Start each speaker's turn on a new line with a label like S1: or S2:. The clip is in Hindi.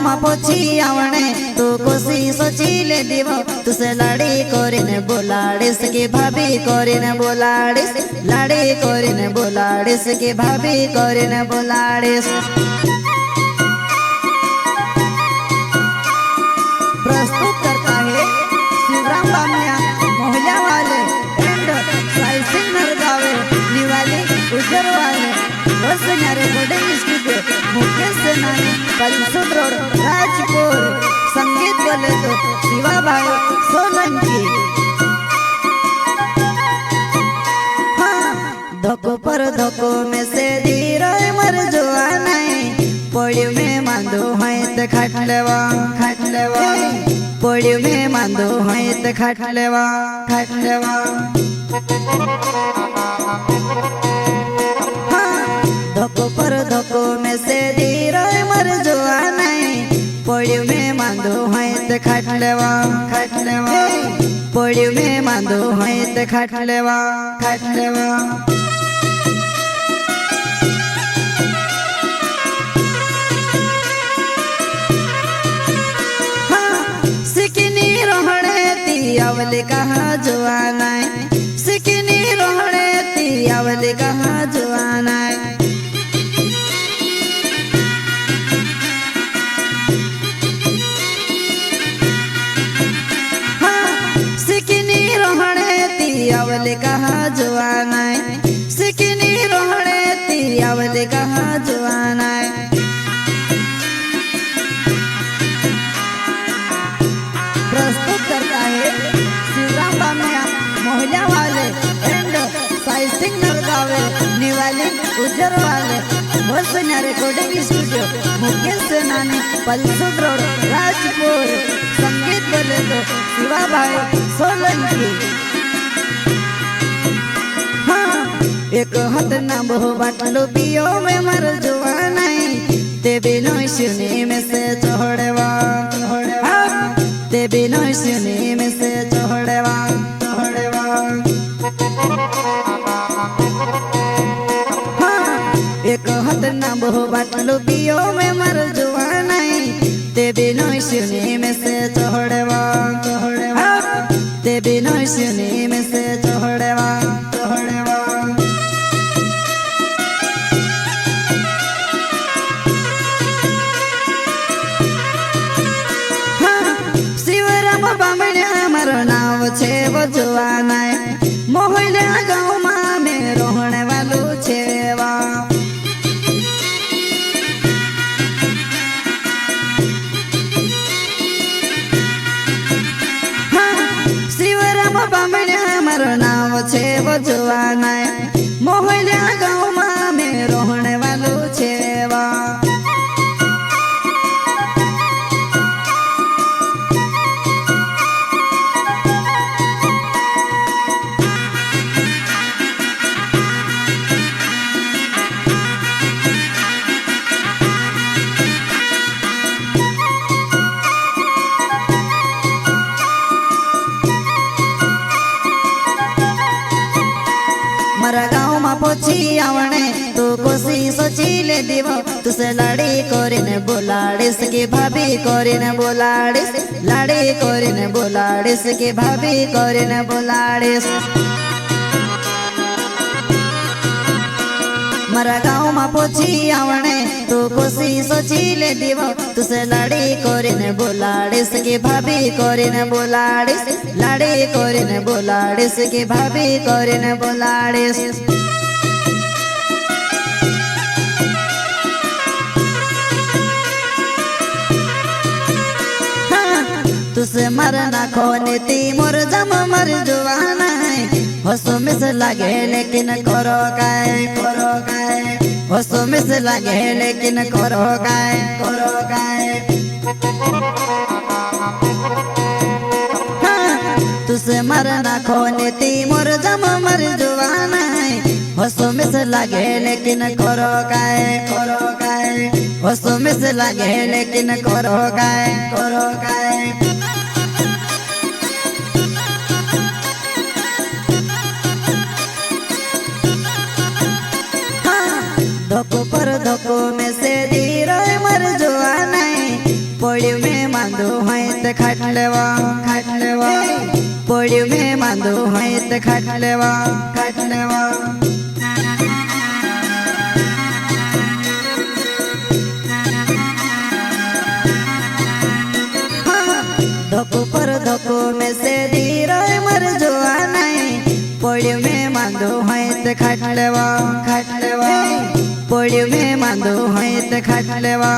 S1: में पोछी आवणे तू कोसी सोची ले दीवो तुसे लाड़ी कोरीने बोलाड़ीस की भाभी कोरीने बोलाड़ीस लाड़ी कोरीने बोलाड़ीस की भाभी कोरीने बोलाड़ीस। प्रस्तुत करता है शिवराम बामिया मोहल्ला वाले एंड साई सिंह नरगावे निवाले उजर वाले वसन्यारे कोडिंग स्टूडियो मुकेश सेनानी पलसुट रोड राजपुर। संगीत बोले तो शिवा भाई सोलंकी। हाँ धोको पर धोको में से धीरो मर जुआ नहीं पोड़ियों में मांदो है तो खट लेवा पोड़ियों में मांदो है तो खट लेवा। धोको पर धोको में से धीरो मर जुआ नहीं पोड़ियों में मांदो है तो खट लेवा पोड़ियों में मांदो है तो खट लेवा। आवले कहाँ जुआना है सिकनी रोहड़े ती आवले कहाँ जुआना है। हाँ सिकनी रोहड़े ती आवले कहाँ जुआना है सिकनी रोहड़े ती आवले कहाँ जुआना है। प्रस्तुत करता है शिवराम बामिया मोहल्ला वाले एंड साई सिंह नरगावे निवाले उजर वाले वसन्यारे कोडिंग स्टूडियो मुकेश सेनानी पलसुट रोड राजपुर। संगीत बोले तो शिवा भाई सोलंकी। हाँ एक हाथ ना बहु बाटलो पियो में मर जुआ नहीं ते बिनो सुनी में से चढ़वा ते बिनो सुनी में से चढ़वा। हाँ एक हाथ ना बहु बाटलो पियो में मर जुआ नहीं ते बिनो सुनी में से चढ़वा ते बिनो सुनी में से चढ़वा। मारो नाव छे वो जुआना है मोहल्ला गाँव में रोहने वालू छेवा। हाँ शिवराम बामणिया मारो नाव छे वो जुआना है मोहल्ला गाँव में रोहने वालू छेवा। मारा गाँव में पोछी आवणे तू कोसी सोची ले दीवो तुसे लाड़ी कोरीने बोलाड़ीस की भाभी कोरीने बोलाड़ीस लाड़ी कोरीने बोलाड़ीस की भाभी कोरीने बोलाड़ीस। मारा गाँव में पोछी आवणे तू कोसी सोची ले दीवो तुसे लाड़ी कोरीने बोलाड़ीस की भाभी कोरीने बोलाड़ीस लाड़ी कोरीने बोलाड़ीस की भाभी कोरीने बोलाड़ीस। हाँ तुसे मरना खोने ती मोर जम मर जुआना है हसो मिस लगे लेकिन करो काय हसो मिस लगे लेकिन करो काय। हाँ तुसे मरना खोने ती मोर जम मर जुआना है हसो मिस लगे लेकिन करो काय हसो मिस लगे लेकिन करो काय। धोको पर धोको में से धीरो मर जुआ नहीं मांदो है ते खाट लेवा पोड़ी में मांदो है ते खाट लेवा धोको पर धोको में से धीरे मर जुआ नहीं पोड़ी में मांदो है ते खाट लेवा पोड़ी में मांदो है ते खाट लेवा।